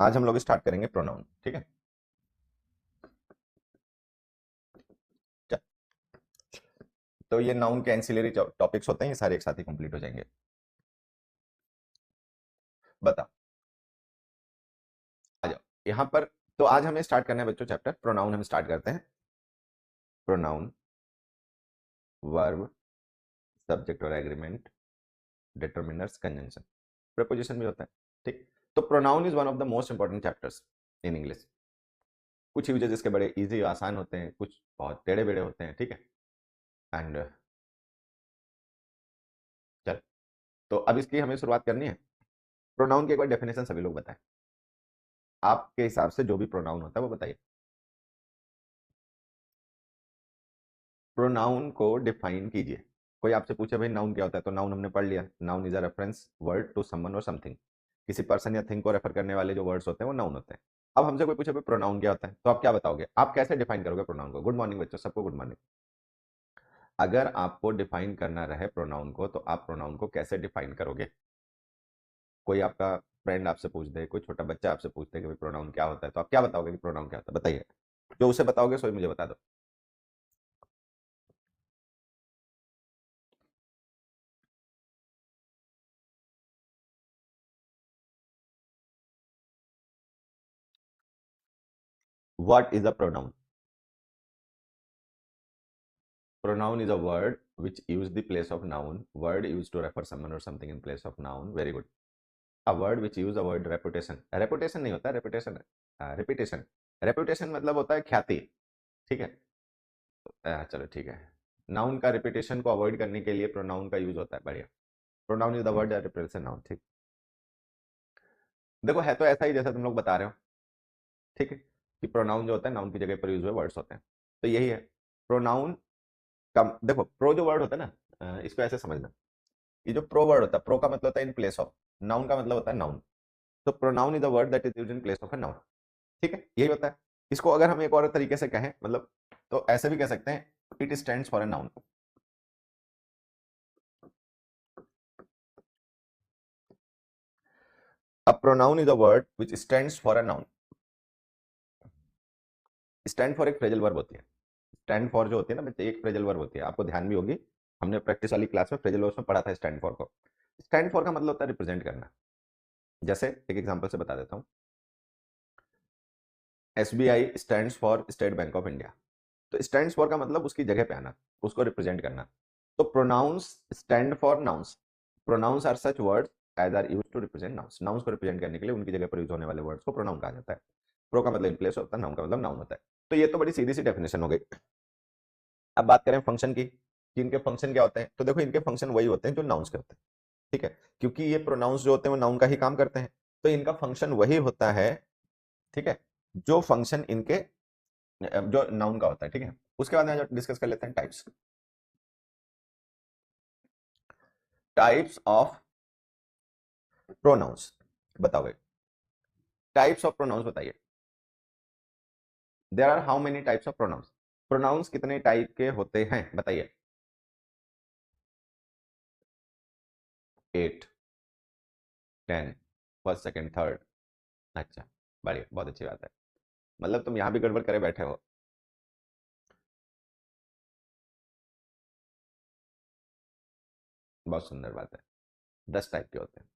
आज हम लोग स्टार्ट करेंगे प्रोनाउन, ठीक है। चल, तो ये नाउन के एंसिलरी टॉपिक्स होते हैं, ये सारे एक साथ ही कंप्लीट हो जाएंगे। बता, आ जाओ यहाँ पर। तो आज हमें स्टार्ट करना है बच्चों चैप्टर प्रोनाउन। हम स्टार्ट करते हैं। प्रोनाउन, वर्ब, सब्जेक्ट और एग्रीमेंट, डिटरमिनर्स, कंजंक्शन, प्रीपोजिशन भी होता है, ठीक। तो pronoun is one of the most important chapters in English. कुछ यूजेस इसके बड़े इजी आसान होते हैं, कुछ बहुत टेढ़े बेढ़े होते हैं, ठीक है। एंड चल, तो अब इसकी हमें शुरुआत करनी है। प्रोनाउन की एक बार डेफिनेशन सभी लोग बताएं, आपके हिसाब से जो भी प्रोनाउन होता है वो बताइए। प्रोनाउन को डिफाइन कीजिए। कोई आपसे पूछे भाई नाउन क्या होता है, तो नाउन हमने पढ़ लिया, noun is a reference word to someone or something. किसी पर्सन या थिंग को रेफर करने वाले जो वर्ड्स होते हैं वो नाउन होते हैं। अब हमसे कोई पूछे भाई प्रोनाउन क्या होता है, तो आप क्या बताओगे, आप कैसे डिफाइन करोगे प्रोनाउन को। गुड मॉर्निंग बच्चों, सबको गुड मॉर्निंग। अगर आपको डिफाइन करना रहे प्रोनाउन को, तो आप प्रोनाउन को कैसे डिफाइन करोगे। कोई आपका फ्रेंड आपसे पूछ दे, कोई छोटा बच्चा आपसे पूछते हैं कि भाई प्रोनाउन क्या होता है, तो आप क्या बताओगे कि प्रोनाउन क्या होता है, बताइए। जो उसे बताओगे सो ही मुझे बता दो। What is a pronoun. Pronoun is a word which use the place of noun. Word used to refer someone or something in place of noun. Very good. A word which use a word reputation. Reputation नहीं होता, reputation है, reputation. Reputation मतलब होता है ख्याति, ठीक है। चलो ठीक है। नाउन का रिपीटेशन को अवॉइड करने के लिए प्रोनाउन का यूज होता है, बढ़िया। Pronoun is the word that represents noun, ठीक। देखो है तो ऐसा ही जैसा तुम लोग बता रहे हो, ठीक है, कि प्रोनाउन जो होता है नाउन की जगह पर यूज हुए वर्ड्स होते हैं, तो यही है प्रोनाउन का। देखो प्रो जो वर्ड होता है ना, इसको ऐसे समझना, ये जो प्रो वर्ड होता है, प्रो का मतलब होता है इन प्लेस ऑफ, नाउन का मतलब होता है नाउन। तो pronoun is the word that is used in place of a noun, ठीक है, यही होता है। इसको अगर हम एक और तरीके से कहें, मतलब तो ऐसे भी कह सकते हैं, it stands for a noun. A pronoun is a word which stands for a noun. Stand for एक फ्रेजल वर्ब होती है। स्टैंड फॉर जो होती है ना बच्चे, एक फ्रेजल वर्ब होती है, आपको ध्यान भी होगी, हमने प्रैक्टिस वाली क्लास में फ्रेजल वर्ब्स में पढ़ा था स्टैंड फॉर को। स्टैंड फॉर का मतलब होता है रिप्रेजेंट करना। जैसे एक एग्जांपल से बता देता हूं, SBI stands for state bank of India. तो स्टैंड्स फॉर का मतलब उसकी जगह पे आना, उसको रिप्रेजेंट करना। तो pronouns stand for nouns. Pronouns are such words as are used to represent nouns. नाउंस को रिप्रेजेंट करने के लिए उनकी जगह पर यूज होने वाले वर्ड्स को प्रोनाउन कहा जाता है। प्रो का मतलब इन प्लेस होता है, नाउन का मतलब नाउन होता है। तो ये तो बड़ी सीधी सी डेफिनेशन हो गई। अब बात करें फंक्शन की, कि इनके फंक्शन क्या होते हैं, तो देखो इनके फंक्शन वही होते हैं जो नाउंस के होते हैं, ठीक है। क्योंकि ये प्रोनाउंस जो होते हैं वो नाउन का ही काम करते हैं, तो इनका फंक्शन वही होता है, ठीक है, जो फंक्शन इनके जो नाउन का होता है, ठीक है। उसके बाद में डिस्कस कर लेते हैं टाइप्स। टाइप्स ऑफ प्रोनाउंस बताओ, टाइप्स ऑफ प्रोनाउंस बताइए। There are how many types of pronouns. Pronouns कितने टाइप के होते हैं बताइए। 8, 10, फर्स्ट सेकंड थर्ड। अच्छा, बढ़िया, बहुत अच्छी बात है। मतलब तुम यहां भी गड़बड़ करे बैठे हो। बहुत सुंदर बात है। 10 टाइप के होते हैं,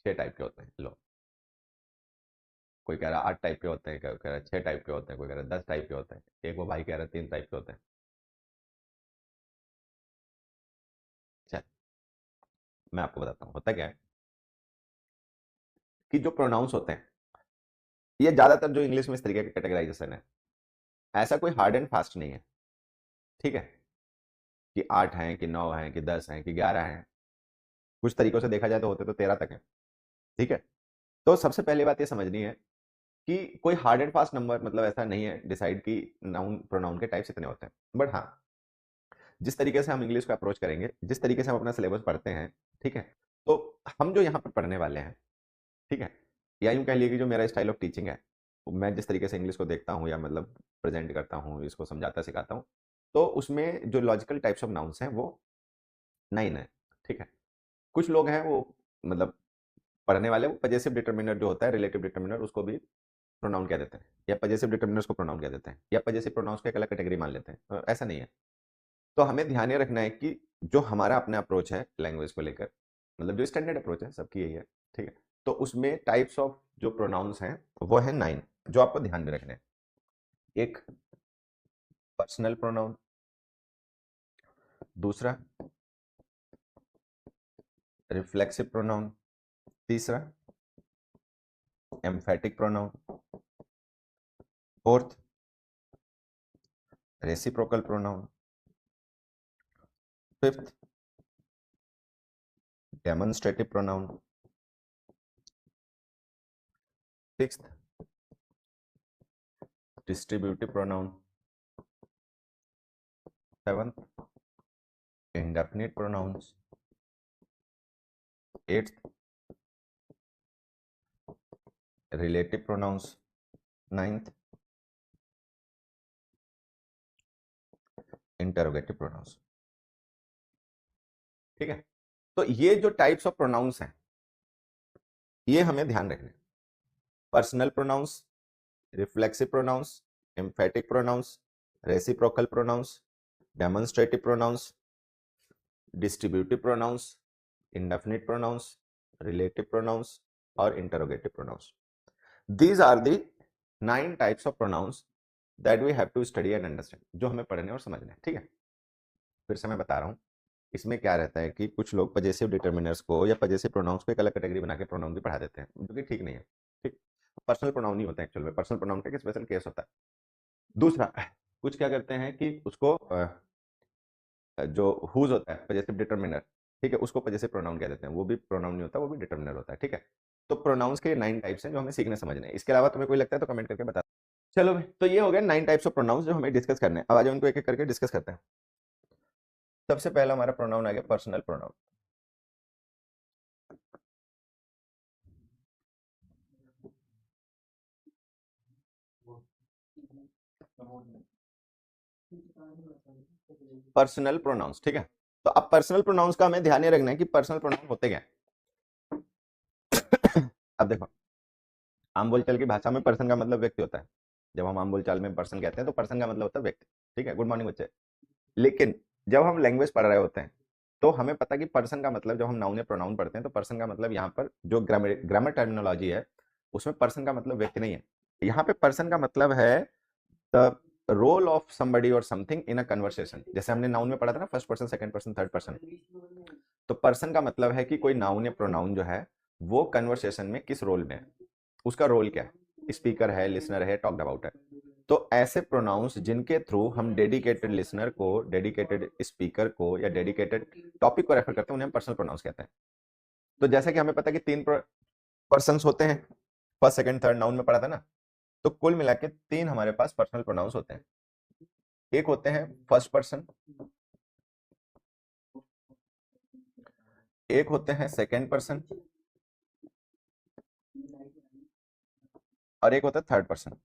6 टाइप के होते हैं, लो। कोई कह रहा 8 टाइप के होते हैं, कोई कह रहा 6 टाइप के होते हैं, कोई कह रहा 10 टाइप के होते हैं, एक वो भाई कह रहा 3 टाइप के होते हैं। चल, मैं आपको बताता हूँ होता क्या है, कि जो प्रोनाउंस होते हैं, ये ज्यादातर जो इंग्लिश में इस तरीके का कैटेगराइजेशन है, ऐसा कोई हार्ड एंड फास्ट नहीं है, ठीक है, कि 8 हैं कि 9 हैं कि 10 हैं कि 11 हैं। कुछ तरीकों से देखा जाए तो होते तो 13 तक है, ठीक है। तो सबसे पहली बात ये समझनी है कि कोई हार्ड एंड फास्ट नंबर मतलब ऐसा नहीं है डिसाइड कि नाउन प्रोनाउन के टाइप्स इतने होते हैं। बट हाँ, जिस तरीके से हम इंग्लिश को अप्रोच करेंगे, जिस तरीके से हम अपना सिलेबस पढ़ते हैं, ठीक है, तो हम जो यहाँ पर पढ़ने वाले हैं, ठीक है, या यूं कह लीजिए कि जो मेरा स्टाइल ऑफ टीचिंग है, मैं जिस तरीके से इंग्लिश को देखता हूँ या मतलब प्रेजेंट करता हूँ, इसको समझाता सिखाता हूँ, तो उसमें जो लॉजिकल टाइप्स ऑफ नाउन्स हैं वो 9 है, ठीक है। कुछ लोग हैं वो मतलब पढ़ने वाले वो पजेसिव डिटर्मिनर जो होता है, रिलेटिव डिटर्मिनर, उसको भी प्रोनाउन कह देते हैं, या पजेसिव डिटर्मिनर्स को प्रोनाउन कह देते हैं, या पजेसिव प्रोनाउंस को एक अलग कैटेगरी मान लेते हैं, ऐसा नहीं है। तो हमें ध्यान ये रखना है कि जो हमारा अपना अप्रोच है लैंग्वेज को लेकर, मतलब जो स्टैंडर्ड अप्रोच है सबकी यही है, ठीक है। तो उसमें टाइप्स ऑफ जो प्रोनाउंस हैं वो है 9, जो आपको ध्यान में रखने हैं। एक पर्सनल प्रोनाउन, दूसरा रिफ्लेक्सिव प्रोनाउन, तीसरा emphatic pronoun, fourth reciprocal pronoun, fifth demonstrative pronoun, sixth distributive pronoun, seventh indefinite pronouns, eighth relative pronouns, ninth interrogative pronouns। ठीक है, तो ये जो टाइप्स ऑफ प्रोनाउंस हैं ये हमें ध्यान रखने। Personal pronouns, reflexive pronouns, emphatic pronouns, reciprocal pronouns, demonstrative pronouns, distributive pronouns, indefinite pronouns, relative pronoun और interrogative pronoun. These are the 9 types of pronoun that we have to study and understand, जो हमें पढ़ने और समझने हैं। ठीक है, फिर से मैं बता रहा हूं, इसमें क्या रहता है कि कुछ लोग पजेसिव डिटर्मिनर्स को या पजेसिव प्रोनाउंस को एक अलग कैटेगरी बना के प्रोनाउन भी पढ़ा देते हैं, जो कि ठीक नहीं है। ठीक, पर्सनल प्रोनाउन नहीं होता है एक्चुअल में, पर्सनल प्रोनाउन का एक स्पेशल केस होता है। दूसरा, कुछ क्या करते हैं कि उसको जो हुज होता है पजेसिव डिटर्मिनर, ठीक है, उसको पजेसिव प्रोनाउन कह देते हैं, वो भी प्रोनाउन नहीं होता, वो भी डिटर्मिनर होता है। ठीक है, तो प्रोनाउंस के 9 टाइप्स हैं जो हमें सीखने समझने हैं। इसके अलावा तुम्हें कोई लगता है तो कमेंट करके बता। चलो भाई, तो ये हो गया 9 टाइप्स ऑफ प्रोनाउंस जो हमें डिस्कस करने हैं। अब आ जाओ उनको एक एक करके डिस्कस करते हैं। सबसे पहला हमारा प्रोनाउन आ गया पर्सनल प्रोनाउन। पर्सनल प्रोनाउंस, ठीक है। तो अब पर्सनल प्रोनाउंस का हमें ध्यान ये रखना है कि पर्सनल प्रोनाउन होते क्या हैं। अब देखो, आम बोलचाल की भाषा में पर्सन का मतलब व्यक्ति होता है। जब हम आम बोलचाल में पर्सन कहते हैं तो पर्सन का मतलब होता है व्यक्ति। ठीक है, गुड मॉर्निंग बच्चे। लेकिन जब हम लैंग्वेज पढ़ रहे होते हैं तो हमें पता है कि पर्सन का मतलब, जब हम नाउन या प्रोनाउन पढ़ते हैं तो पर्सन का मतलब यहाँ पर जो ग्रामर टर्मिनोलॉजी है उसमें पर्सन का मतलब व्यक्ति नहीं है। यहाँ पे पर्सन का मतलब है द रोल ऑफ समबडी और समथिंग इन अ कन्वर्सेशन। जैसे हमने नाउन में पढ़ा था ना, first person, second person, third person. तो पर्सन का मतलब है कि कोई नाउन या प्रोनाउन जो है वो कन्वर्सेशन में किस रोल में है, उसका रोल क्या है, स्पीकर है, लिसनर है, टॉक्ड अबाउट है। तो ऐसे प्रोनाउंस जिनके थ्रू हम डेडिकेटेड लिसनर को, डेडिकेटेड स्पीकर को या डेडिकेटेड टॉपिक को रेफर करते हैं, उन्हें हम पर्सनल प्रोनाउंस कहते हैं। तो जैसा कि हमें पता है कि 3 पर्सन्स होते हैं, फर्स्ट सेकंड थर्ड, नाउन में पढ़ा था ना। तो कुल मिला के 3 हमारे पास पर्सनल प्रोनाउंस होते हैं। एक होते हैं फर्स्ट पर्सन, एक होते हैं सेकंड पर्सन और एक होता है थर्ड पर्सन।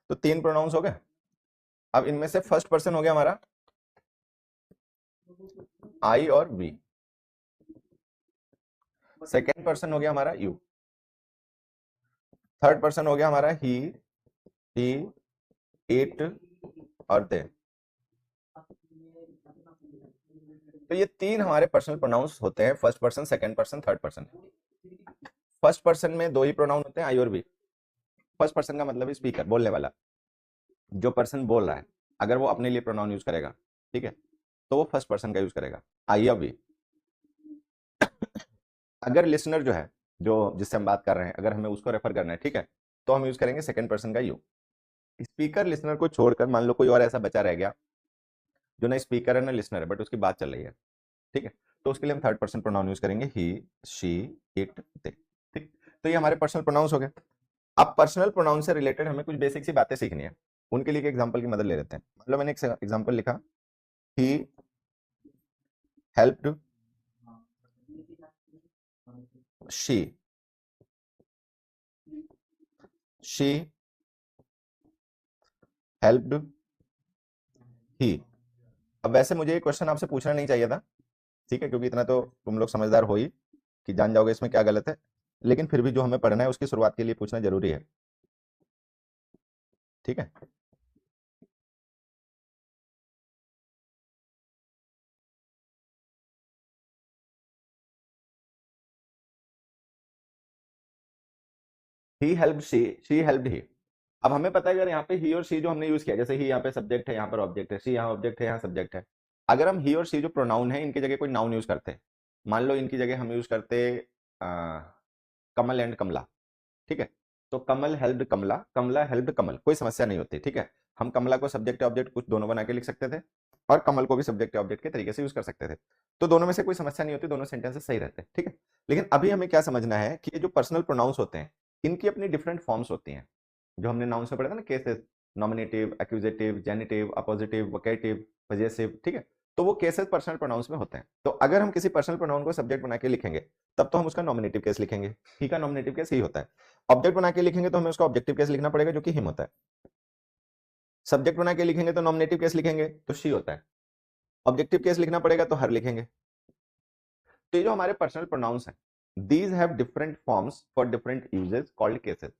तो 3 प्रोनाउंस हो गए। अब इनमें से फर्स्ट पर्सन हो गया हमारा आई और वी, सेकंड पर्सन हो गया हमारा यू, थर्ड पर्सन हो गया हमारा ही, इट और दे। तो ये 3 हमारे पर्सनल प्रोनाउंस होते हैं, first person, second person, third person. First person में 2 ही प्रोनाउन होते हैं, आई और वी। फर्स्ट पर्सन का मतलब स्पीकर, बोलने वाला, जो पर्सन बोल रहा है। अगर वो अपने लिए प्रोनाउन यूज करेगा, ठीक है, तो वो फर्स्ट पर्सन का यूज करेगा, आई या वी। अगर लिसनर जो है, जो जिससे हम बात कर रहे हैं, अगर हमें उसको रेफर करना है, ठीक है, तो हम यूज करेंगे सेकंड पर्सन का यू। स्पीकर लिसनर को छोड़कर मान लो कोई और ऐसा बचा रह गया जो ना स्पीकर है ना लिसनर है, बट उसकी बात चल रही है, ठीक है, तो उसके लिए हम थर्ड पर्सन प्रोनाउन यूज करेंगे, ही, शी, इट, दे। ठीक, तो ये हमारे पर्सनल प्रोनाउंस हो गए। अब पर्सनल प्रोनाउन से रिलेटेड हमें कुछ बेसिक सी बातें सीखनी है। उनके लिए एक एग्जांपल की मदद ले लेते हैं। मतलब मैंने एक एग्जांपल लिखा, he helped she, she helped he. अब वैसे मुझे ये क्वेश्चन आपसे पूछना नहीं चाहिए था, ठीक है, क्योंकि इतना तो तुम लोग समझदार हो ही कि जान जाओगे इसमें क्या गलत है, लेकिन फिर भी जो हमें पढ़ना है उसकी शुरुआत के लिए पूछना जरूरी है, ठीक है। ही हेल्प शी हेल्प्ड ही। अब हमें पता है अगर यहाँ पे ही और शी जो हमने यूज किया, जैसे ही यहाँ पे सब्जेक्ट है, यहाँ पर ऑब्जेक्ट है, शी यहाँ ऑब्जेक्ट है, यहाँ सब्जेक्ट है, अगर हम ही और शी जो प्रोनाउन है इनकी जगह कोई नाउन यूज करते हैं, मान लो इनकी जगह हम यूज करते कमल एंड कमला, ठीक है, तो कमल हेल्प्ड कमला, कमला हेल्प्ड कमल, कोई समस्या नहीं होती, ठीक है। हम कमला को सब्जेक्ट ऑब्जेक्ट कुछ दोनों बना के लिख सकते थे, और कमल को भी सब्जेक्ट ऑब्जेक्ट के तरीके से यूज कर सकते थे, तो दोनों में से कोई समस्या नहीं होती, दोनों सेंटेंसेस सही रहते हैं, ठीक है। लेकिन अभी हमें क्या समझना है कि ये जो पर्सनल प्रोनाउंस होते हैं इनकी अपनी डिफरेंट फॉर्म्स होती हैं, जो हमने नाउन्स में पढ़ा था ना, cases, nominative, accusative, genitive, appositive, vocative, possessive, ठीक है। तो वो केसेस पर्सनल प्रोनाउंस में होते हैं, तो अगर हम किसी पर्सनल प्रोनाउन को सब्जेक्ट बना के लिखेंगे तब तो हम उसका नॉमिनेटिव केस लिखेंगे, ही का नॉमिनेटिव केस ही होता है। ऑब्जेक्ट बना के लिखेंगे तो हमें उसका ऑब्जेक्टिव केस लिखना पड़ेगा जो कि हिम होता है। सब्जेक्ट बना के लिखेंगे तो नॉमिनेटिव केस लिखेंगे तो शी होता है। ऑब्जेक्टिव केस लिखना पड़ेगा तो हर लिखेंगे। तो ये जो हमारे पर्सनल प्रोनाउंस हैं, these have different forms for different uses called cases.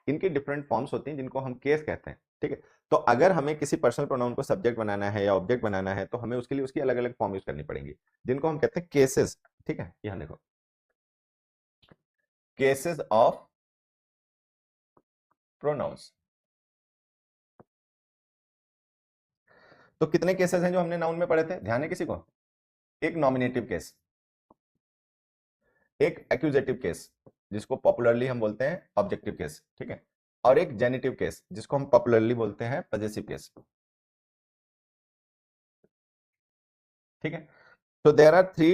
इनकी डिफरेंट फॉर्म्स होती हैं जिनको हम केस कहते हैं, ठीक है। तो अगर हमें किसी पर्सनल प्रोनाउन को सब्जेक्ट बनाना है या ऑब्जेक्ट बनाना है तो हमें उसके लिए उसकी अलग अलग फॉर्म यूज करनी पड़ेंगी, जिनको हम कहते हैं केसेस, ठीक है। यहां देखो, केसेस ऑफ प्रोनाउंस। तो कितने केसेस हैं जो हमने नाउन में पढ़े थे, ध्यान है किसी को? एक नॉमिनेटिव केस, एक एक्यूजेटिव केस जिसको पॉपुलरली हम बोलते हैं ऑब्जेक्टिव केस, ठीक है, और एक जेनिटिव केस जिसको हम पॉपुलरली बोलते हैं पजेसिव केस, ठीक है। तो there are three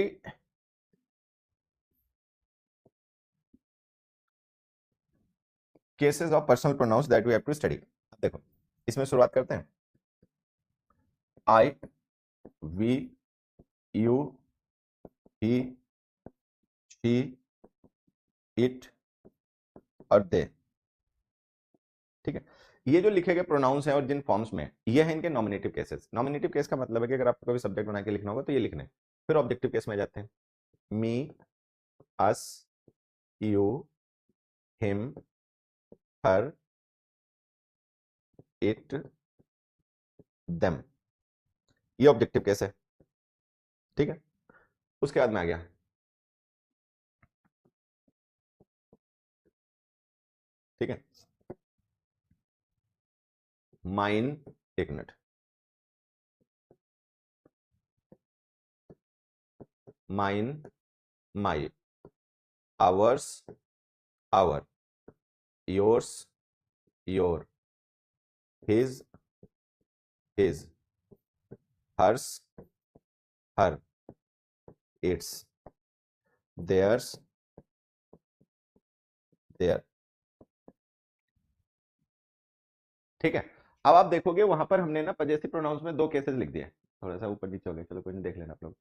cases of personal pronoun that we have to study. देखो, इसमें शुरुआत करते हैं। I, we, you, he, she, it और दे, ठीक है। ये जो लिखे गए प्रोनाउंस हैं और जिन फॉर्म्स में, ये है इनके नॉमिनेटिव केसेस। नॉमिनेटिव केस का मतलब है कि अगर आपको कभी सब्जेक्ट बना के लिखना होगा तो ये लिखना है। फिर ऑब्जेक्टिव केस में जाते हैं, me, us, you, him, her, it, them, ये ऑब्जेक्टिव केस है, ठीक है। उसके बाद में आ गया ठीक है, माइन, एक minute, mine, my, ours, our, yours, your, his, his, hers, her, its, theirs, their, ठीक है। अब आप देखोगे वहां पर हमने ना पजेसिव प्रोनाउंस में दो केसेस लिख दिए, थोड़ा सा ऊपर नीचे हो गया, चलो कोई नहीं, देख लेना आप लोग,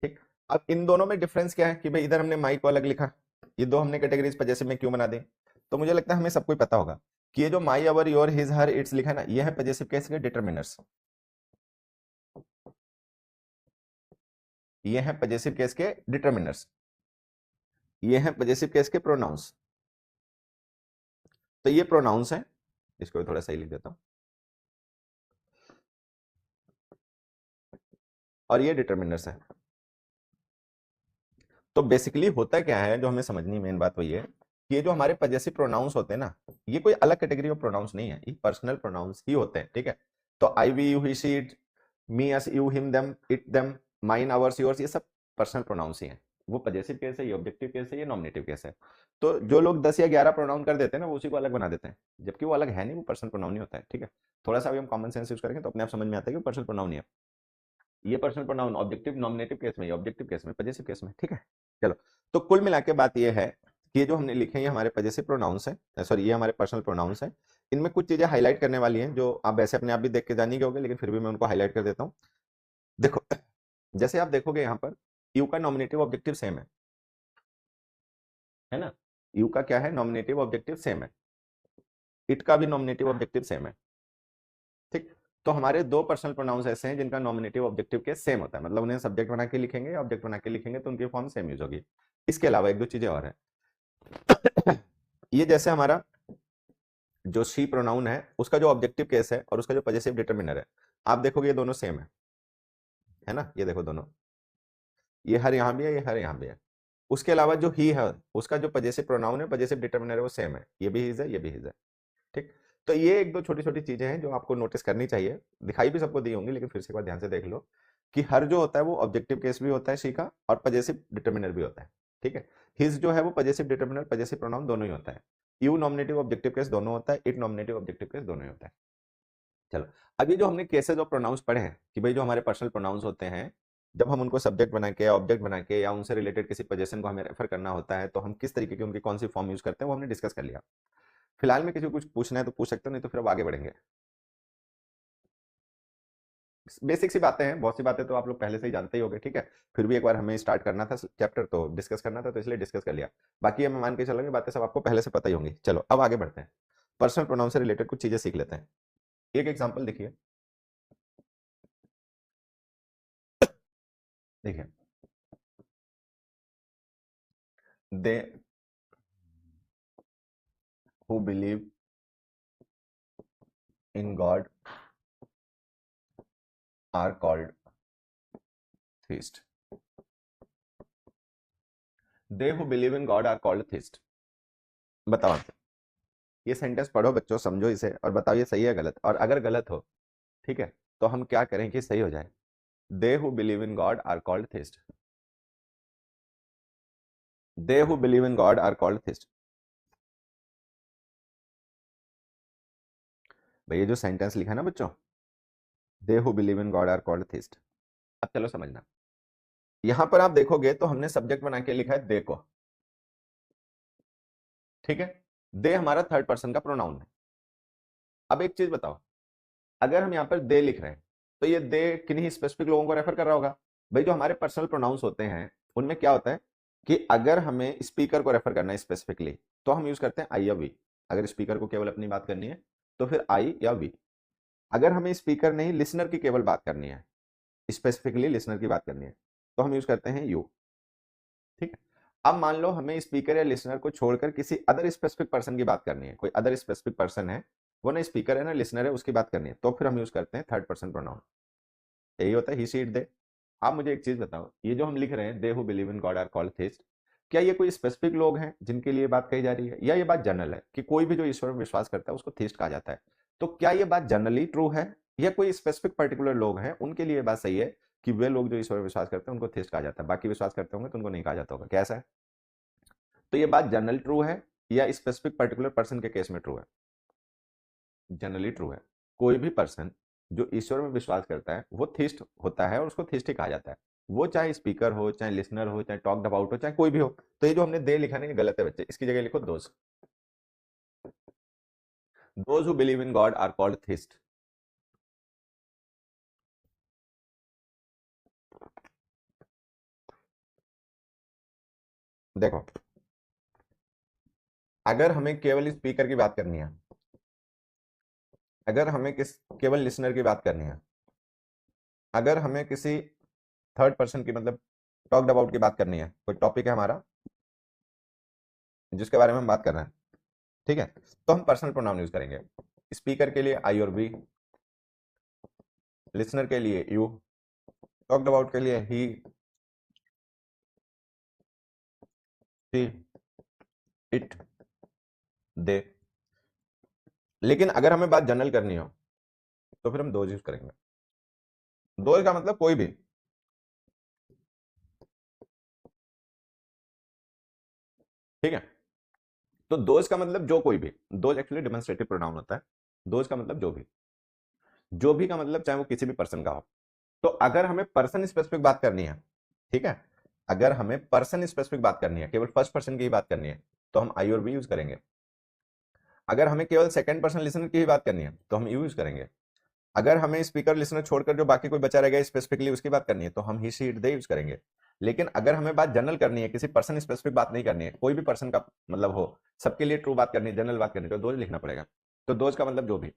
ठीक। अब इन दोनों में डिफरेंस क्या है कि भाई इधर हमने माई को अलग लिखा, ये दो हमने कैटेगरीज पजेसिव में क्यों बना दी। तो मुझे लगता है हमें सबको ही पता होगा कि ये जो माई, अवर, योर, हिज, हर, इट्स लिखा है ना, ये है पजेसिव केस के डिटरमिनर्स, ये है पजेसिव केस के डिटरमिनर्स, ये है पजेसिव केस के प्रोनाउंस। तो ये प्रोनाउंस है, इसको भी थोड़ा सही लिख देता हूं, और ये डिटरमिनर्स है। तो बेसिकली होता क्या है, जो हमें समझनी मेन बात वही है कि ये जो हमारे पजेसिव प्रोनाउंस होते हैं ना, ये कोई अलग कैटेगरी ऑफ प्रोनाउंस नहीं है, ये पर्सनल प्रोनाउंस ही होते हैं, ठीक है। तो I, we, you, he, she, it, me, us, you, him, them, it, them, mine, ours, yours, ये सब पर्सनल प्रोनाउंस ही हैं। वो पजेसिव केस है, ये ऑब्जेक्टिव केस है, ये नॉमिनेटिव केस है। तो जो लोग 10 या 11 प्रोनाउन कर देते हैं ना, वो उसी को अलग बना देते हैं, जबकि वो अलग है नहीं, वो पर्सनल प्रोनाउन नहीं होता है, ठीक है। थोड़ा सा अभी हम कॉमन सेंस यूज करेंगे तो अपने आप समझ में आता है कि पर्सनल प्रोनाउन ही है। ये personal pronoun objective nominative case में, ऑब्जेक्टिव केस में, पजेसिव केस में, ठीक है। चलो, तो कुल मिला के बात ये है कि ये जो हमने लिखे हैं ये हमारे पजेसिव प्रोनाउंस हैं, सॉरी ये हमारे पर्सनल प्रोनाउंस हैं। इनमें कुछ चीजें हाईलाइट करने वाली हैं जो आप वैसे अपने आप भी देख के जानेंगे होंगे, लेकिन फिर भी मैं उनको हाईलाइट कर देता हूँ। देखो, जैसे आप देखोगे यहाँ पर यू का नॉमिनेटिव ऑब्जेक्टिव सेम है ना, यू का क्या है, नॉमिनेटिव ऑब्जेक्टिव सेम है, इट का भी नॉमिनेटिव ऑब्जेक्टिव सेम है, ठीक। तो हमारे दो पर्सनल प्रोनाउंस ऐसे हैं जिनका नॉमिनेटिव ऑब्जेक्टिव केस सेम होता है, मतलब उन्हें सब्जेक्ट बना के लिखेंगे या ऑब्जेक्ट बना के लिखेंगे तो उनकी फॉर्म सेम यूज होगी। इसके अलावा एक दो चीजें और है। ये जैसे हमारा जो शी प्रोनाउन है उसका जो ऑब्जेक्टिव केस है और उसका जो पजेसिव डिटर्मिनर है, आप देखोगे ये दोनों सेम है ना, ये देखो दोनों, ये हर यहां भी है, ये हर यहां भी है। उसके अलावा जो ही है उसका जो पजेसिव प्रोनाउन है, पजेसिव डिटर्मिनर है, वो सेम है, ये भी हिज है, ये भी हिज है। ठीक, तो ये एक दो छोटी छोटी चीजें हैं जो आपको नोटिस करनी चाहिए, दिखाई भी सबको दी होंगी लेकिन फिर से एक बार ध्यान से देख लो कि हर जो होता है वो ऑब्जेक्टिव केस भी होता है शी का और पजेसिव डिटर्मिनर भी होता है। ठीक है, हिज जो है वो पजेसिव डिटर्मिनर पजेसिव प्रोनाउन दोनों ही होता है, यू नॉमिनेटिव ऑब्जेक्टिव केस दोनों होता है, इट नॉमिनेटिव ऑब्जेक्टिव केस दोनों ही होता है। चलो, अब ये जो हमने केसेस ऑफ प्रोनाउंस पढ़े हैं कि भाई जो हमारे पर्सनल प्रोनाउंस होते हैं, जब हम उनको सब्जेक्ट बना के ऑब्जेक्ट बना के या उनसे रिलेटेड किसी पोजीशन को हमें रेफर करना होता है तो हम किस तरीके की उनकी कौन सी फॉर्म यूज करते हैं वो हमने डिस्कस कर लिया। फिलहाल में किसी को कुछ पूछना है तो पूछ सकते हो, नहीं तो फिर अब आगे बढ़ेंगे। बेसिक सी बातें हैं, बहुत सी बातें तो आप लोग पहले से ही जानते ही होंगे, ठीक है, फिर भी एक बार हमें स्टार्ट करना था चैप्टर तो डिस्कस करना था तो इसलिए डिस्कस कर लिया। बाकी मैं मान के चलूंगी बातें सब आपको पहले से पता ही होंगी। चलो अब आगे बढ़ते हैं, पर्सनल प्रोनाउन से रिलेटेड कुछ चीजें सीख लेते हैं। एक एग्जाम्पल देखिए, देखिए they who believe in God are called theist. They who believe in God are called theist. बताओ, ये सेंटेंस पढ़ो बच्चों, समझो इसे और बताओ ये सही है गलत, और अगर गलत हो ठीक है तो हम क्या करें कि सही हो जाए। They who believe in God are called theist. They who believe in God are called theist. भाई ये जो सेंटेंस लिखा है ना बच्चों, they who believe in God are called theist, अब चलो समझना, यहां पर आप देखोगे तो हमने सब्जेक्ट बना के लिखा है दे को, ठीक है, दे हमारा थर्ड पर्सन का प्रोनाउन है। अब एक चीज बताओ, अगर हम यहाँ पर दे लिख रहे हैं तो ये दे किन्हीं स्पेसिफिक लोगों को रेफर कर रहा होगा। भाई जो हमारे पर्सनल प्रोनाउंस होते हैं उनमें क्या होता है कि अगर हमें स्पीकर को रेफर करना है स्पेसिफिकली तो हम यूज करते हैं आई या वी। अगर स्पीकर को केवल अपनी बात करनी है तो फिर आई या वी। अगर हमें स्पीकर नहीं लिसनर की केवल बात करनी है, स्पेसिफिकली लिसनर की बात करनी है, तो हम यूज करते हैं यू। ठीक है, अब मान लो हमें स्पीकर या लिसनर को छोड़कर किसी अदर स्पेसिफिक पर्सन की बात करनी है, कोई अदर स्पेसिफिक पर्सन है, वो ना स्पीकर है ना लिसनर है, उसकी बात करनी है, तो फिर हम यूज करते हैं थर्ड पर्सन प्रोनाउन। यही होता है ही सी इट दे। आप मुझे एक चीज बताओ, ये जो हम लिख रहे हैं they who believe in God are called theist, क्या ये कोई स्पेसिफिक लोग हैं जिनके लिए बात कही जा रही है, या ये बात जनरल है कि कोई भी जो ईश्वर में विश्वास करता है उसको थीस्ट कहा जाता है। तो क्या ये बात जनरली ट्रू है या कोई स्पेसिफिक पर्टिकुलर लोग हैं उनके लिए बात सही है कि वे लोग जो ईश्वर में विश्वास करते हैं उनको थीस्ट कहा जाता है, बाकी विश्वास करते होंगे तो उनको नहीं कहा जाता होगा, कैसा है। तो ये बात जनरल ट्रू है या स्पेसिफिक पर्टिकुलर पर्सन के केस में ट्रू है। जनरली ट्रू है, कोई भी पर्सन जो ईश्वर में विश्वास करता है वो थीस्ट होता है और उसको थीस्ट ही कहा जाता है, वो चाहे स्पीकर हो, चाहे लिसनर हो, चाहे टॉक्ड अबाउट हो, चाहे कोई भी हो। तो ये जो हमने दे लिखा ना ये गलत है बच्चे, इसकी जगह लिखो those who believe in God are called theist. देखो, अगर हमें केवल स्पीकर की बात करनी है, अगर हमें किस केवल लिसनर की बात करनी है, अगर हमें किसी थर्ड पर्सन की मतलब टॉक्ड अबाउट की बात करनी है, कोई टॉपिक है हमारा जिसके बारे में हम बात कर रहे हैं, ठीक है, तो हम पर्सनल प्रोनाउन यूज करेंगे। स्पीकर के लिए आई और वी, लिसनर के लिए यू, टॉक्ड अबाउट के लिए ही, शी, इट, दे। लेकिन अगर हमें बात जनरल करनी हो तो फिर हम दो यूज करेंगे। दो का मतलब कोई भी, ठीक है, तो दोज का मतलब जो कोई भी, दोज एक्चुअली डिमोन्स्ट्रेटिव प्रोनाउन होता है। दोज का मतलब जो भी, जो भी का मतलब चाहे वो किसी भी पर्सन का हो। तो अगर हमें पर्सन स्पेसिफिक बात करनी है, ठीक है, अगर हमें पर्सन स्पेसिफिक बात करनी है, केवल फर्स्ट पर्सन की ही बात करनी है, तो हम आई और वी यूज करेंगे। अगर हमें केवल सेकंड पर्सन लिसनर की ही बात करनी है तो हम यू यूज करेंगे। अगर हमें स्पीकर लिसनर छोड़कर जो बाकी कोई बचा रह गया स्पेसिफिकली उसकी बात करनी है तो हम ही शी इट दे यूज करेंगे। लेकिन अगर हमें बात जनरल करनी है, किसी पर्सन स्पेसिफिक बात नहीं करनी है, कोई भी पर्सन का मतलब हो, सबके लिए ट्रू बात करनी है, जनरल बात करनी है, तो दोज लिखना पड़ेगा। तो दोज का मतलब जो भी।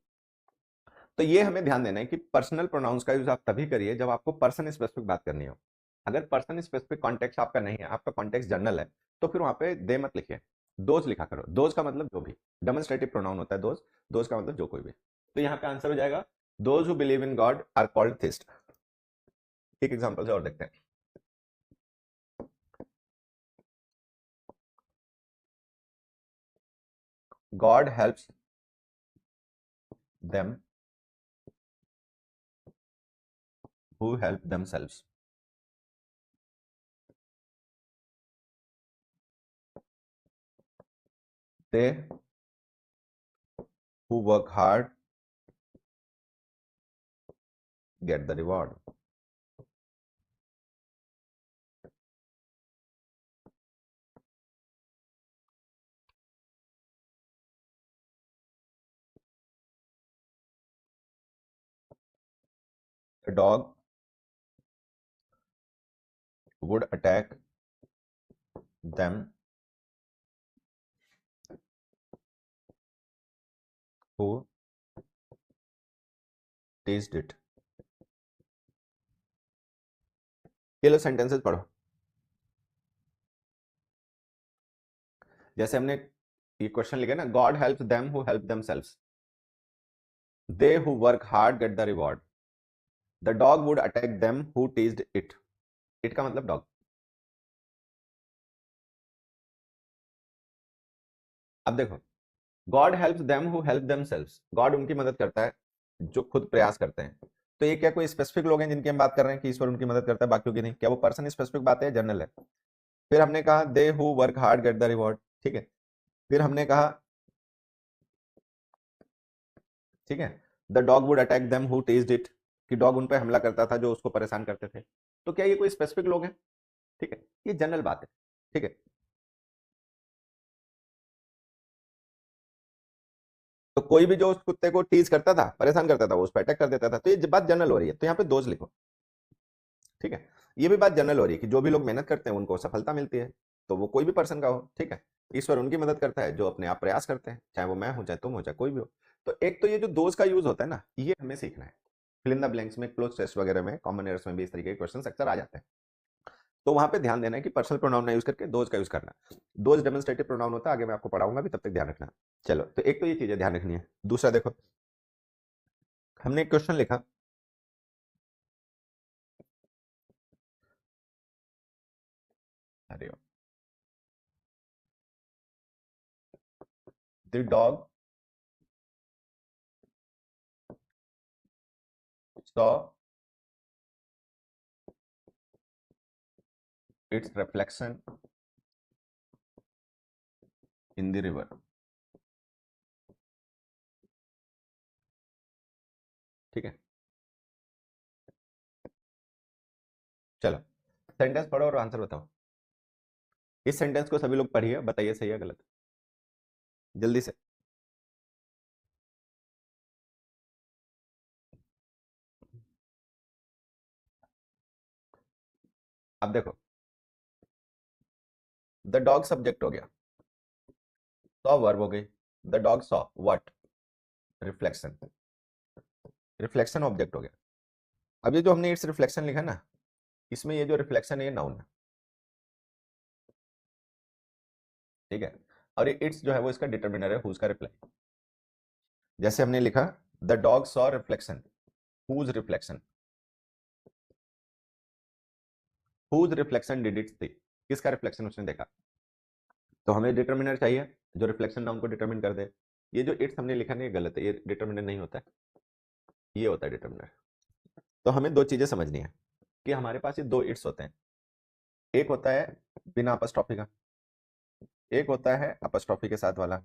तो ये हमें ध्यान देना है कि पर्सनल प्रोनाउंस का यूज आप तभी करिए जब आपको पर्सन स्पेसिफिक बात करनी हो। अगर पर्सन स्पेसिफिक कॉन्टेक्स्ट आपका नहीं है, आपका कॉन्टेक्स्ट जनरल है, तो फिर वहां पे दे मत लिखिए, दोज लिखा करो। दोज का मतलब जो भी, डेमोन्स्ट्रेटिव प्रोनाउन होता है दोज, दोज का मतलब जो कोई भी। तो यहाँ पे आंसर हो जाएगा those who believe in God are called theist. एक एग्जांपल से और देखते हैं। God helps them who help themselves. They who work hard get the reward. A dog would attack them who teased it। ये लो sentences पढ़ो। जैसे हमने ये क्वेश्चन लिखा ना, God helps them who help themselves, they who work hard get the reward, the dog would attack them who teased it. It का मतलब dog. अब देखो, God helps them who help themselves, God उनकी मदद करता है जो खुद प्रयास करते हैं। तो ये क्या कोई स्पेसिफिक लोग हैं जिनकी हम बात कर रहे हैं कि ईश्वर उनकी मदद करता है, बाकियों की नहीं? क्या वो पर्सन स्पेसिफिक बात है, जनरल है? फिर हमने कहा they who work hard get the reward, ठीक है। फिर हमने कहा, ठीक है, the dog would attack them who teased it, कि डॉग उन पे हमला करता था जो उसको परेशान करते थे। तो क्या ये कोई स्पेसिफिक लोग हैं? ठीक है, ये जनरल बात है। ठीक है, तो कोई भी जो उस कुत्ते को टीज करता था, परेशान करता था, वो उस पर अटैक कर देता था। तो ये बात जनरल हो रही है, तो यहाँ पे दोज लिखो। ठीक है, ये भी बात जनरल हो रही है कि जो भी लोग मेहनत करते हैं उनको सफलता मिलती है, तो वो कोई भी पर्सन का हो। ठीक है, ईश्वर उनकी मदद करता है जो अपने आप प्रयास करते हैं, चाहे वो मैं हूं, चाहे तुम हो, चाहे कोई भी हो। तो एक तो ये जो दोज का यूज होता है ना, ये हमें सीखना है। फिल इन द ब्लैंक्स में, क्लोज टेस्ट वगैरह में, कॉमन एयर्स में भी इस तरीके के क्वेश्चन अक्सर आ जाते हैं। तो वहां पे ध्यान देना है कि पर्सनल प्रोनाउन ना यूज करके दोज का यूज करना। दोज डेमोन्स्ट्रेटिव प्रोनाउन होता है, आगे मैं आपको पढ़ाऊंगा भी, तब तक ध्यान रखना। चलो, तो एक तो ये चीजें ध्यान रखनी है। दूसरा देखो, हमने एक क्वेश्चन लिखा, अरे the dog saw it's reflection in the river. ठीक है, चलो सेंटेंस पढ़ो और आंसर बताओ। इस सेंटेंस को सभी लोग पढ़िए, बताइए सही है गलत, जल्दी से। अब देखो, द डॉग सब्जेक्ट हो गया, सॉ वर्ब हो गई, the dog saw what, reflection, reflection object हो गया। अब ये जो हमने इट्स रिफ्लेक्शन लिखा ना, इसमें ये जो रिफ्लेक्शन है ये नाउन है। ठीक है, और ये इट्स जो है वो इसका डिटर्मिनर है, हुज का रिप्लाई। जैसे हमने लिखा, the dog saw reflection, whose reflection, whose reflection did it see, किसका रिफ्लेक्शन उसने देखा। तो हमें डिटर्मिनर चाहिए जो रिफ्लेक्शन नाउन को डिटरमिन कर दे। ये जो इट्स हमने लिखा नहीं, ये गलत है, ये डिटर्मिनर नहीं होता है, ये होता है डिटर्मिनर। तो हमें दो चीजें समझनी है कि हमारे पास ये दो इट्स होते हैं। एक होता है बिना अपस्ट्रॉफी का, एक होता है अपस्ट्रॉफी के साथ वाला।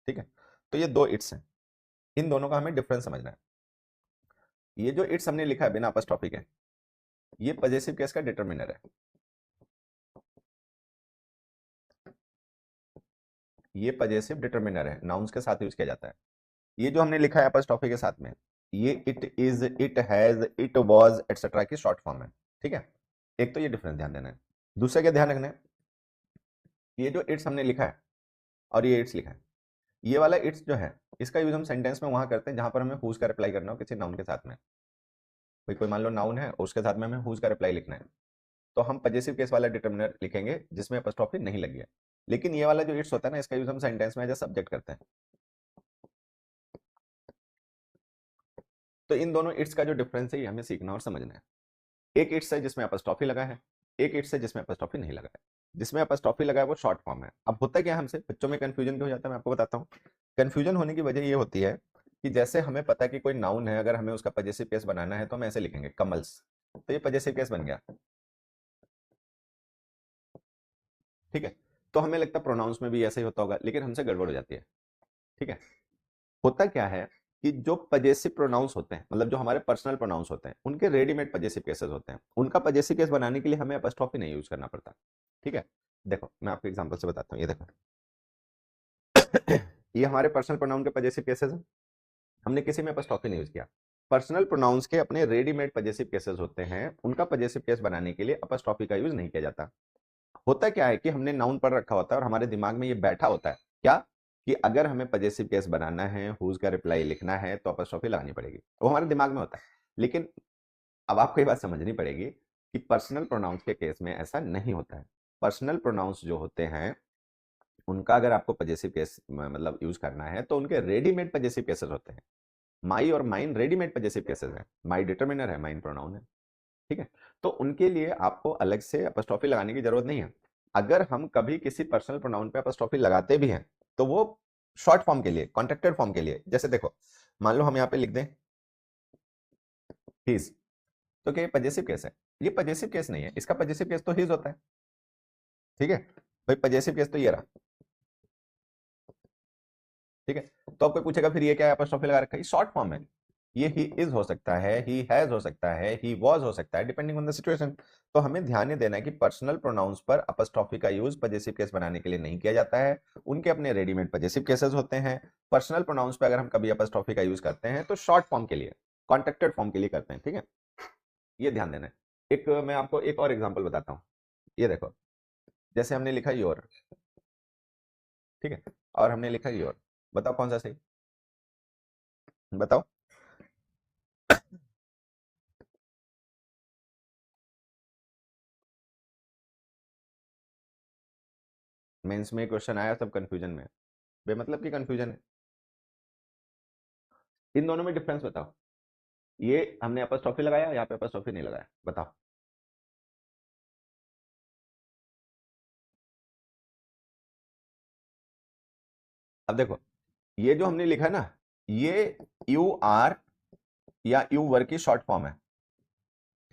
ठीक है, तो ये दो इट्स हैं, इन दोनों का हमें डिफरेंस समझना है। ये जो इट्स हमने लिखा है बिना अपस्ट्रॉफी के, ये पजेसिव केस का डिटर्मिनर है। ये पजेसिव डिटर्मिनर है, नाउन्स के साथ यूज किया जाता है। ये जो हमने लिखा है अपस्ट्रॉफी के साथ में, ये it is, it has, it was etcetera की शॉर्ट फॉर्म है। ठीक है, एक तो ये डिफरेंस ध्यान देना है। दूसरा क्या ध्यान रखना है, ये जो इट्स हमने लिखा है और ये इट्स लिखा है, ये वाला इट्स जो है इसका यूज हम सेंटेंस में वहां करते हैं जहां पर हमें हुज का रिप्लाई करना हो किसी नाउन के साथ में। भाई कोई मान लो नाउन है और उसके साथ में हमें हुज का रिप्लाई लिखना है, तो हम पजेसिव केस वाला डिटर्मिनर लिखेंगे जिसमें अपॉस्ट्रोफी नहीं लगी है। लेकिन ये वाला जो इट्स होता है ना, इसका यूज हम सेंटेंस में एज अ सब्जेक्ट करते हैं। तो इन दोनों इट्स का जो डिफरेंस है ये हमें सीखना और समझना है। एक इट्स है जिसमें अपॉस्ट्रोफी लगा है, एक इट्स है जिसमें अपॉस्ट्रोफी नहीं लगा है। जिसमें अपॉस्ट्रोफी लगा है वो शॉर्ट फॉर्म है। अब होता क्या है, हमसे बच्चों में कंफ्यूजन क्यों हो जाता है, मैं आपको बताता हूँ। कंफ्यूजन होने की वजह ये होती है कि जैसे हमें पता है कि कोई नाउन है, अगर हमें उसका पजेसिव केस बनाना है तो हम ऐसे लिखेंगे कमल्स, तो ये पजेसिव केस बन गया, ठीक है। तो हमें लगता है प्रोनाउंस में भी ऐसे ही होता होगा, लेकिन हमसे गड़बड़ हो जाती है, ठीक है। होता क्या है कि जो पजेसिव प्रोनाउंस होते हैं, मतलब जो हमारे पर्सनल प्रोनाउंस होते हैं, उनके रेडीमेड पजेसिव केसेस होते हैं। उनका पजेसिव केस बनाने के लिए हमें अपॉस्ट्रोफी नहीं यूज करना पड़ता, ठीक है। देखो मैं आपको एग्जांपल से बताता हूँ, ये देखो ये हमारे पर्सनल प्रोनाउन के पजेसिव केसेस हैं, हमने किसी में अपॉस्ट्रोफी नहीं यूज किया। पर्सनल प्रोनाउंस के अपने रेडीमेड पजेसिव केसेस होते हैं, उनका पजेसिव केस बनाने के लिए अपॉस्ट्रोफी का यूज नहीं किया जाता। होता क्या है कि हमने नाउन पढ़ रखा होता है और हमारे दिमाग में ये बैठा होता है क्या, कि अगर हमें पजेसिव केस बनाना है, हुज का रिप्लाई लिखना है, तो अपॉस्ट्रोफी लगानी पड़ेगी, वो हमारे दिमाग में होता है। लेकिन अब आपको ये बात समझनी पड़ेगी कि पर्सनल प्रोनाउंस के केस में ऐसा नहीं होता है। पर्सनल प्रोनाउंस जो होते हैं उनका अगर आपको पजेसिव केस मतलब यूज करना है, तो उनके रेडीमेड पजेसिव केसेस होते हैं। माई और माइन रेडीमेड पजेसिव केसेस हैं, माई डिटरमिनर है, माइन प्रोनाउन है, ठीक है। तो उनके लिए आपको अलग से अपॉस्ट्रोफी लगाने की जरूरत नहीं है। अगर हम कभी किसी पर्सनल प्रोनाउन पे अपॉस्ट्रोफी लगाते भी हैं, तो वो शॉर्ट फॉर्म के लिए, कॉन्ट्रैक्टेड फॉर्म के लिए। जैसे देखो मान लो हम यहाँ पे लिख दें हिज, तो क्या ये पजेसिव केस है? ये पजेसिव केस नहीं है, इसका पजेसिव केस तो हिज होता है, ठीक है। भाई पजेसिव केस तो ये रहा, ठीक है। तो आपको पूछेगा फिर ये क्या है, अपॉस्ट्रोफी लगा रखा है, शॉर्ट फॉर्म है। ये ही इज हो सकता है, ही हैज हो सकता है, ही वाज हो सकता है, डिपेंडिंग ऑन द सिचुएशन। तो हमें ध्यान ये देना है कि पर्सनल प्रोनाउंस पर अपॉस्ट्रोफी का यूज पजेसिव केस बनाने के लिए नहीं किया जाता है, उनके अपने रेडीमेड पजेसिव केसेस होते हैं। पर्सनल प्रोनाउंस पर अगर हम कभी अपॉस्ट्रोफी का यूज करते हैं तो शॉर्ट फॉर्म के लिए, कॉन्ट्रैक्टेड फॉर्म के लिए करते हैं, ठीक है। ये ध्यान देना है। एक मैं आपको एक और एग्जांपल बताता हूँ, ये देखो जैसे हमने लिखा योर, ठीक है, और हमने लिखा योर, बताओ कौन सा सही, बताओ। मेंस में क्वेश्चन आया, सब कंफ्यूजन में है, बेमतलब की कंफ्यूजन है। इन दोनों में डिफरेंस बताओ। ये हमने अपॉस्ट्रोफी लगाया, यहाँ पे अपॉस्ट्रोफी नहीं लगाया, बताओ। अब देखो ये जो हमने लिखा ना, ये यू आर या यू वर की शॉर्ट फॉर्म है,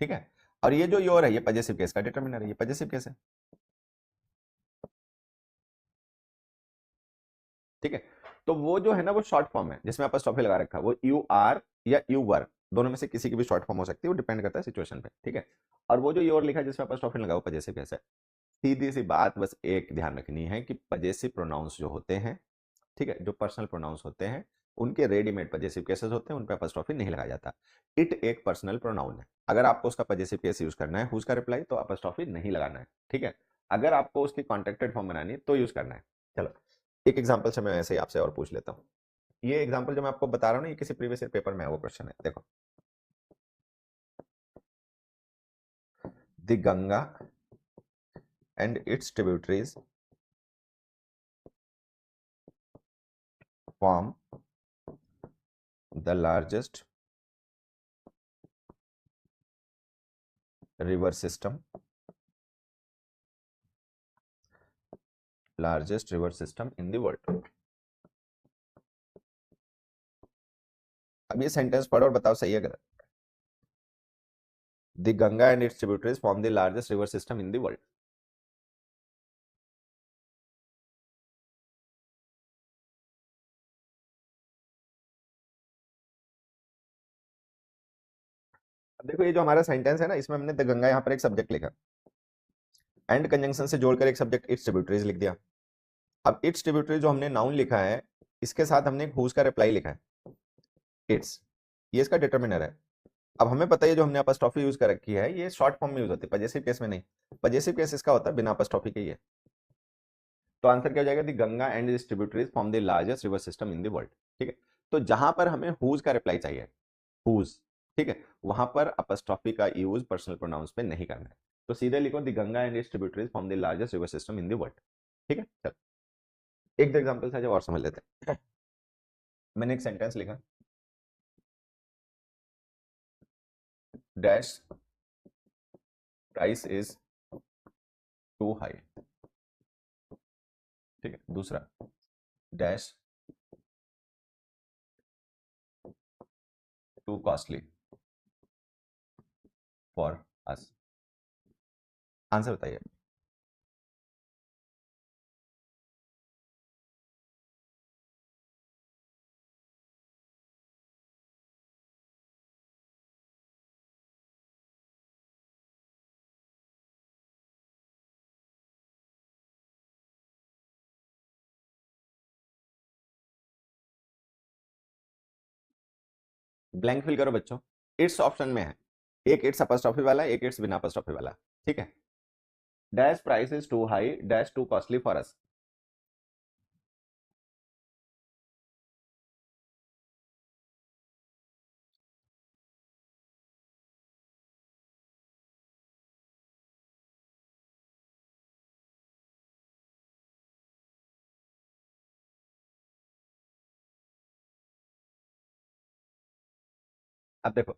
ठीक है। और ये जो योर है ये पजेसिव केस का डिटरमिनर है, ये पजेसिव केस है, ठीक है। तो वो जो है ना वो शॉर्ट फॉर्म है जिसमें अपॉस्ट्रोफी लगा रखा है, वो यू आर या यू वर, दोनों में से किसी की भी शॉर्ट फॉर्म हो सकती है, वो डिपेंड करता है सिचुएशन पे, ठीक है। और वो जो योर लिखा है जिसमें अपॉस्ट्रोफी लगा वो पजेसिव केस है। सीधी सी बात, बस एक ध्यान रखनी है कि पजेसिव प्रोनाउंस जो होते हैं, ठीक है, जो पर्सनल प्रोनाउंस होते हैं, उनके रेडीमेड पजेसिव केसेस होते हैं, उन पे अपॉस्ट्रोफी नहीं लगाया जाता। इट एक पर्सनल प्रोनाउन है, अगर आपको उसका पजेसिव केस यूज करना है, हुज का रिप्लाई, तो अपॉस्ट्रोफी नहीं लगाना है, ठीक है। अगर आपको उसकी कॉन्ट्रैक्टेड फॉर्म बनानी है तो यूज करना है। चलो एक एग्जांपल से मैं ऐसे ही आपसे और पूछ लेता हूँ। ये एग्जांपल जो मैं आपको बता रहा हूँ ना, ये किसी प्रीवियस ईयर पेपर में है वो क्वेश्चन है, देखो। The Ganga and it's tributaries form the largest river system, largest river system in the world. अब ये सेंटेंस पढ़ो और बताओ सही है गलत। The Ganga and it's tributaries form the largest river system in the world. अब देखो ये जो हमारा सेंटेंस है ना, इसमें हमने द गंगा यहाँ पर एक सब्जेक्ट लिखा, एंड कंजंक्शन से जोड़कर एक सब्जेक्ट इट्स ट्रिब्यूटरीज लिख दिया। अब इट्स ट्रिब्यूटरीज जो हमने नाउन लिखा है, इसके साथ हमने एक हुज का रिप्लाई लिखा है, इट्स, ये इसका डिटरमिनर है। अब हमें पता है जो हमने अपॉस्ट्रोफी यूज कर रखी है ये शॉर्ट फॉर्म में यूज होती है, पजेसिव केस में नहीं। पजेसिव केस इसका होता है बिना अपॉस्ट्रोफी के ही है, तो आंसर क्या हो जाएगा, the Ganga and it's tributaries form the largest river system in the world. ठीक है, तो जहां पर हमें हुज का रिप्लाई चाहिए, हुज, ठीक है, वहां पर अपस्ट्रॉफी का यूज पर्सनल प्रोनाउंस पे नहीं करना है। तो सीधे लिखो the Ganga and it's tributaries form the largest river system in the world. ठीक है, चलो एक दो एग्जांपल से जब और समझ लेते हैं। मैंने एक सेंटेंस लिखा, dash price is too high. ठीक है, दूसरा, dash too costly for us. Answer बताइए। ब्लैंक फिल करो बच्चों। इट्स ऑप्शन में है, एक इट्स अपस्ट्रॉफी वाला, एक इट्स बिना अपस्ट्रॉफी वाला। ठीक है, dash price is too high, dash too costly for us. अब देखो,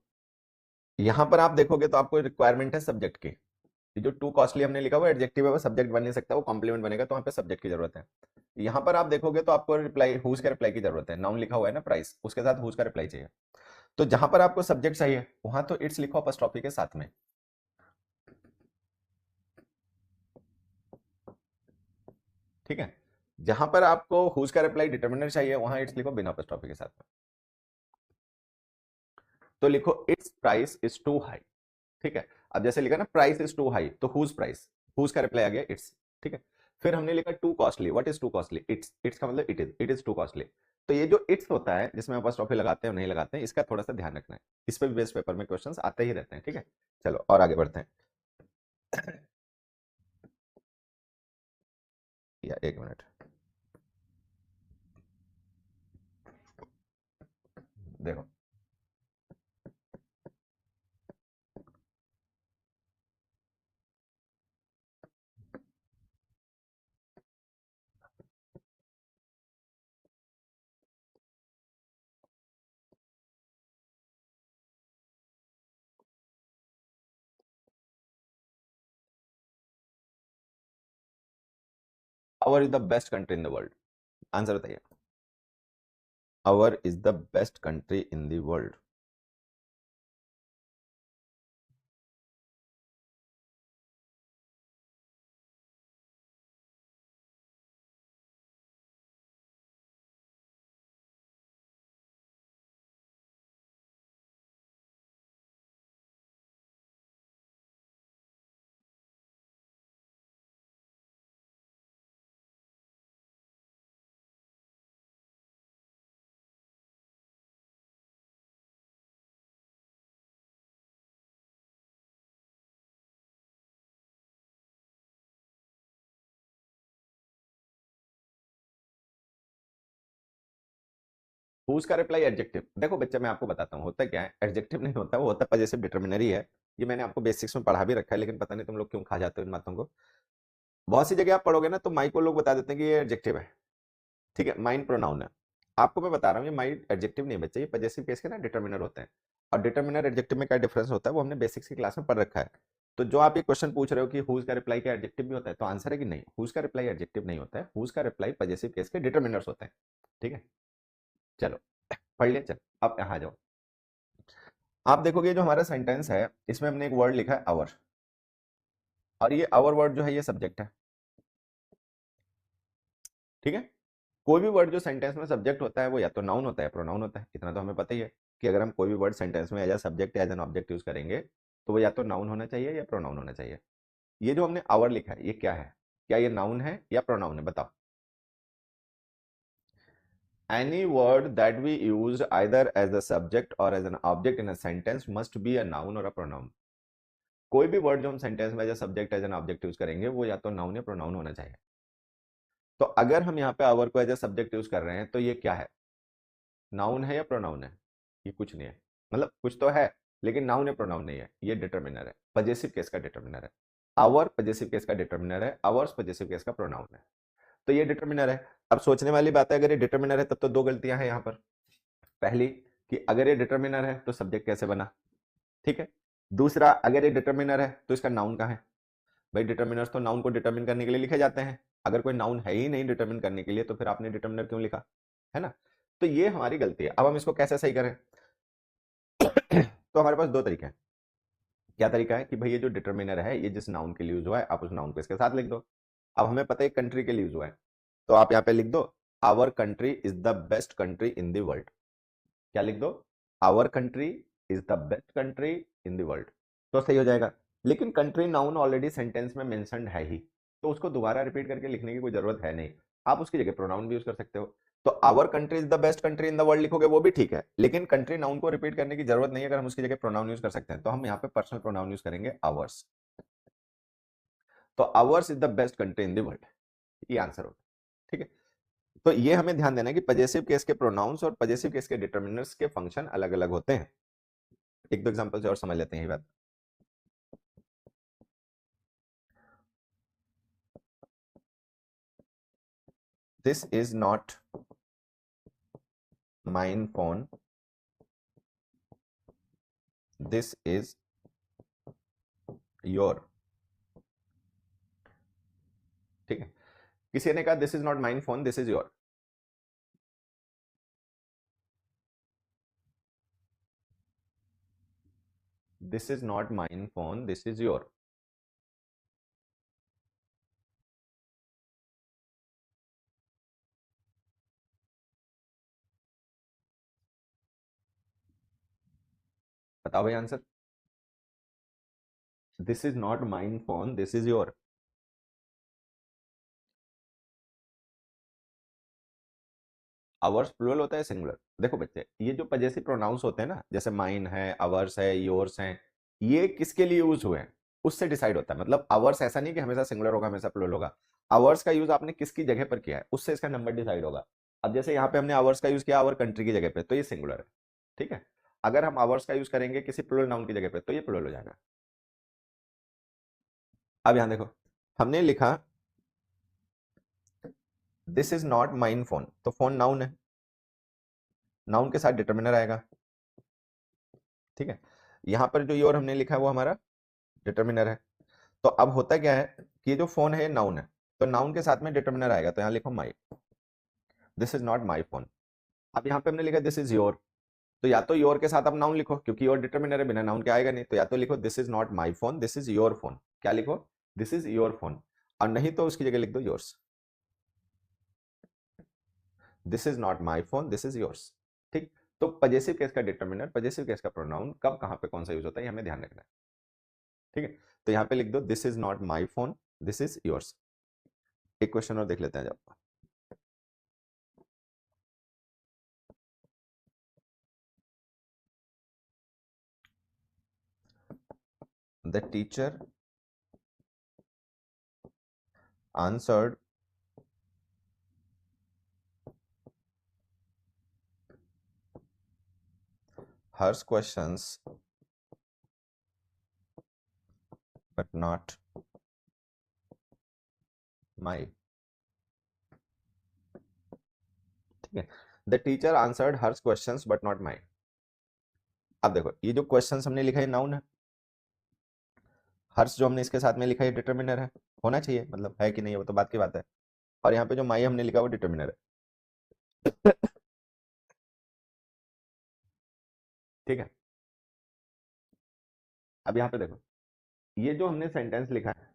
यहां पर आप देखोगे तो आपको रिक्वायरमेंट है सब्जेक्ट की। ये जो टू कॉस्टली हमने लिखा हुआ एडजेक्टिव है, वो सब्जेक्ट बन नहीं सकता, वो कॉम्प्लीमेंट बनेगा, तो वहां पे सब्जेक्ट की जरूरत है। यहां पर आप देखोगे तो आपको रिप्लाई हुज का रिप्लाई की जरूरत है, नाउन लिखा हुआ है ना प्राइस, उसके साथ हुज का रिप्लाई चाहिए। तो जहां पर आपको सब्जेक्ट चाहिए वहां तो इट्स लिखो अपस्ट्रॉफी के साथ में। ठीक है, जहां पर आपको हुज का रिप्लाई डिटर्मिनर चाहिए वहां इट्स लिखो बिना अपस्ट्रॉफी के साथ में। तो लिखो it's price is too high. ठीक है, अब जैसे लिखा ना प्राइस इज टू हाई, तो हुज प्राइस, हुज का रिप्लाई आ गया इट्स। ठीक है, फिर हमने लिखा too costly, what is too costly, it's, it's का मतलब इट इज टू कॉस्टली। तो ये जो इट्स होता है जिसमें अपॉस्ट्रोफी लगाते हैं और नहीं लगाते हैं, इसका थोड़ा सा ध्यान रखना है, इस पे भी बेस्ट पेपर में क्वेश्चंस आते ही रहते हैं। ठीक है, चलो और आगे बढ़ते हैं। या एक मिनट, देखो, our is the best country in the world. Answer बताइए। Our is the best country in the world. Whose का रिप्लाई एडजेक्टिव। देखो बच्चे, मैं आपको बताता हूँ होता क्या है, एडजेक्टिव नहीं होता, वो होता पजेसिव डिटर्मिनरी है। ये मैंने आपको बेसिक्स में पढ़ा भी रखा है, लेकिन पता नहीं तुम लोग क्यों खा जाते हो इन बातों को। बहुत सी जगह आप पढ़ोगे ना तो माई को लोग बता देते हैं कि ये एडजेक्टिव है। ठीक है, माइन प्रोनाउन है। आपको मैं बता रहा हूँ ये माइन एडजेक्टिव नहीं बच्चे, ये पजेसिव केस के ना डिटर्मिनर होते हैं। और डिटर्मिनर एडजेक्टिव में क्या डिफरेंस होता है वो हमने बेसिक्स की क्लास में पढ़ रखा है। तो जो आप ये क्वेश्चन पूछ रहे हो कि हुज का रिप्लाई क्या एडजेक्टिव भी होता है, तो आंसर है कि नहीं, हुज का रिप्लाई एडजेक्टिव नहीं होता है, हुज का रिप्लाई पजेसिव केस के डिटर्मिनर्स होते हैं। ठीक है, चलो पढ़ लिया, चलो अब यहाँ आ जाओ। आप देखोगे जो हमारा सेंटेंस है इसमें हमने एक वर्ड लिखा है आवर, और ये आवर वर्ड जो है ये सब्जेक्ट है। ठीक है, कोई भी वर्ड जो सेंटेंस में सब्जेक्ट होता है वो या तो नाउन होता है प्रोनाउन होता है, इतना तो हमें पता ही है कि अगर हम कोई भी वर्ड सेंटेंस में as a subject as an object use करेंगे तो वो या तो नाउन होना चाहिए या प्रोनाउन होना चाहिए। ये जो हमने आवर लिखा है ये क्या है, क्या ये नाउन है या प्रोनाउन है, बताओ। Any word that we use either as a subject और as an object in a sentence must be a noun और अ प्रोनाउन। कोई भी वर्ड जो हम सेंटेंस में as a subject as an object use करेंगे वो या तो नाउन या प्रोनाउन होना चाहिए। तो अगर हम यहाँ पे आवर को एज ए सब्जेक्ट यूज कर रहे हैं तो ये क्या है, नाउन है या प्रोनाउन है? ये कुछ नहीं है, मतलब कुछ तो है लेकिन नाउन या प्रोनाउन नहीं है, ये डिटर्मिनर है, पजेसिव केस का डिटर्मिनर है। आवर पजेसिव केस का डिटर्मिनर है, आवर्स पजेसिव केस का प्रोनाउन है। तो ये डिटर्मिनर है। अब सोचने वाली बात है, अगर ये डिटर्मिनर है तब तो दो गलतियां हैं यहाँ पर। पहली कि अगर ये डिटर्मिनर है तो सब्जेक्ट कैसे बना, ठीक है। दूसरा, अगर ये डिटर्मिनर है तो इसका नाउन कहाँ है? भाई डिटर्मिनर्स तो नाउन को डिटर्मिन करने के लिए लिखे जाते हैं, अगर कोई नाउन है ही नहीं डिटर्मिन करने के लिए तो फिर आपने डिटर्मिनर क्यों लिखा, है ना। तो ये हमारी गलती है। अब हम इसको कैसे सही करें? तो हमारे पास दो तरीके हैं। क्या तरीका है कि भाई ये जो डिटर्मिनर है ये जिस नाउन के लिए यूज हुआ है आप उस नाउन को इसके साथ लिख दो। अब हमें पता है कंट्री के लिए यूज हुआ है, तो आप यहाँ पे लिख दो our country is the best country in the world. क्या लिख दो? Our country is the best country in the world, तो सही हो जाएगा। लेकिन कंट्री नाउन ऑलरेडी सेंटेंस में मेंशन्ड है ही, तो उसको दोबारा रिपीट करके लिखने की कोई जरूरत है नहीं। आप उसकी जगह प्रोनाउन भी यूज कर सकते हो। तो our country is the best country in the world लिखोगे वो भी ठीक है, लेकिन कंट्री नाउन को रिपीट करने की जरूरत नहीं है, अगर हम उसकी जगह प्रोनाउन यूज कर सकते हैं। तो हम यहाँ पे पर्सनल प्रोनाउन यूज करेंगे आवर्स। तो hours is the best country in the world, ये आंसर होगा, ठीक है। तो ये हमें ध्यान देना है कि पजेसिव केस के प्रोनाउंस और पजेसिव केस के डिटर्मिनर्स के फंक्शन अलग अलग होते हैं। एक दो एग्जांपल से और समझ लेते हैं ये बात। This is not mine phone, this is your, ठीक है। किसी ने कहा this is not mine phone, this is your. This is not mine phone, this is your. बताओ भाई answer. This is not mine phone, this is your. Ours plural होता है singular? देखो बच्चे, ये जो पजेसिव प्रोनाउंस होते हैं ना, जैसे माइन है, आवर्स है, योर्स हैं, ये किसके लिए यूज हुए हैं उससे डिसाइड होता है। मतलब आवर्स ऐसा नहीं कि हमेशा सिंगुलर होगा हमेशा प्लूरल होगा, आवर्स का यूज आपने किसकी जगह पर किया है उससे इसका नंबर डिसाइड होगा। अब जैसे यहाँ पे हमने आवर्स का यूज किया आवर कंट्री की जगह पे, तो ये सिंगुलर है, ठीक है। अगर हम आवर्स का यूज करेंगे किसी प्लूरल नाउन की जगह पे तो ये प्लूरल हो जाएगा। अब यहां देखो, हमने लिखा this is not mine phone, तो फोन नाउन है, नाउन के साथ डिटर्मिनर आएगा, ठीक है। यहां पर जो योर हमने लिखा है वो हमारा डिटर्मिनर है। तो अब होता क्या है कि ये जो फोन है नाउन है, तो नाउन के साथ में डिटर्मिनर आएगा, तो यहां लिखो my, this is not my phone. अब यहाँ पे हमने लिखा दिस इज योर, तो या तो योर के साथ आप नाउन लिखो क्योंकि योर डिटर्मिनर है, बिना नाउन के आएगा नहीं, तो या तो लिखो this is not my phone, this is your phone. क्या लिखो? This is your phone. और नहीं तो उसकी जगह लिख दो yours, this is not my phone, this is yours, ठीक। तो पजेसिव केस का डिटर्मिनर, पजेसिव केस का प्रोनाउन कब कहां पे कौन सा यूज होता है हमें ध्यान रखना है, ठीक है। तो यहाँ पे लिख दो this is not my phone, this is yours. एक क्वेश्चन और देख लेते हैं जब। The teacher answered hers questions but not my, ठीक है। The teacher answered hers questions but not my. अब देखो ये जो क्वेश्चंस हमने लिखा है नाउन है, हर्स जो हमने इसके साथ में लिखा है डिटर्मिनर है, होना चाहिए, मतलब है कि नहीं है वो तो बात की बात है। और यहाँ पे जो माई हमने लिखा वो डिटर्मिनर है, ठीक है। अब यहाँ पे देखो ये जो हमने सेंटेंस लिखा है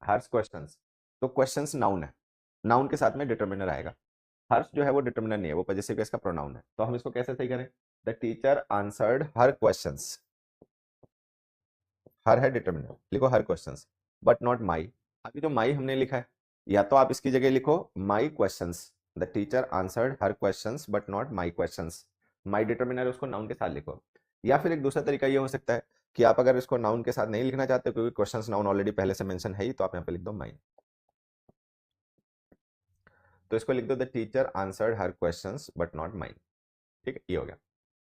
हर्स क्वेश्चंस, तो क्वेश्चंस नाउन है, नाउन के साथ में डिटर्मिनर आएगा। हर्ष जो है वो डिटर्मिनर नहीं है, वो पजेसिव केस का प्रोनाउन है, तो हम इसको कैसे सही करें? The teacher answered her questions, her है डिटर्मिनर, लिखो her questions but not my. अभी जो माई हमने लिखा है, या तो आप इसकी जगह लिखो my questions, the teacher answered her questions but not my questions. My determiner उसको नाउन के साथ लिखो। या फिर एक दूसरा तरीका ये हो सकता है कि आप अगर इसको नाउन के साथ नहीं लिखना चाहते क्योंकि क्वेश्चंस नाउन ऑलरेडी पहले से मेंशन है ही, तो आप यहाँ पे लिख दो माई। तो इसको लिख दो, the teacher answered her questions but not mine. ठीक है, ये हो गया।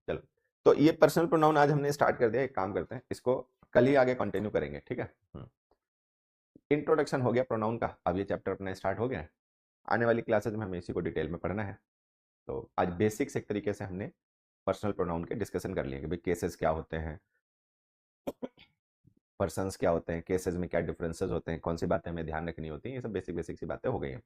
चलो, तो ये पर्सनल प्रोनाउन आज हमने स्टार्ट कर दिया। एक काम करते हैं, इसको कल ही आगे कंटिन्यू करेंगे। ठीक है, इंट्रोडक्शन हो गया प्रोनाउन का। अब ये चैप्टर अपना स्टार्ट हो गया है। आने वाली क्लासेज में हमें इसी को डिटेल में पढ़ना है। तो आज बेसिक्स एक तरीके से हमने पर्सनल प्रोनाउन के डिस्कशन कर लिए कि भाई केसेस क्या होते हैं, पर्सन्स क्या होते हैं, केसेस में क्या डिफरेंसेस होते हैं, कौन सी बातें हमें ध्यान रखनी होती हैं, ये सब बेसिक बेसिक सी बातें हो गई हैं।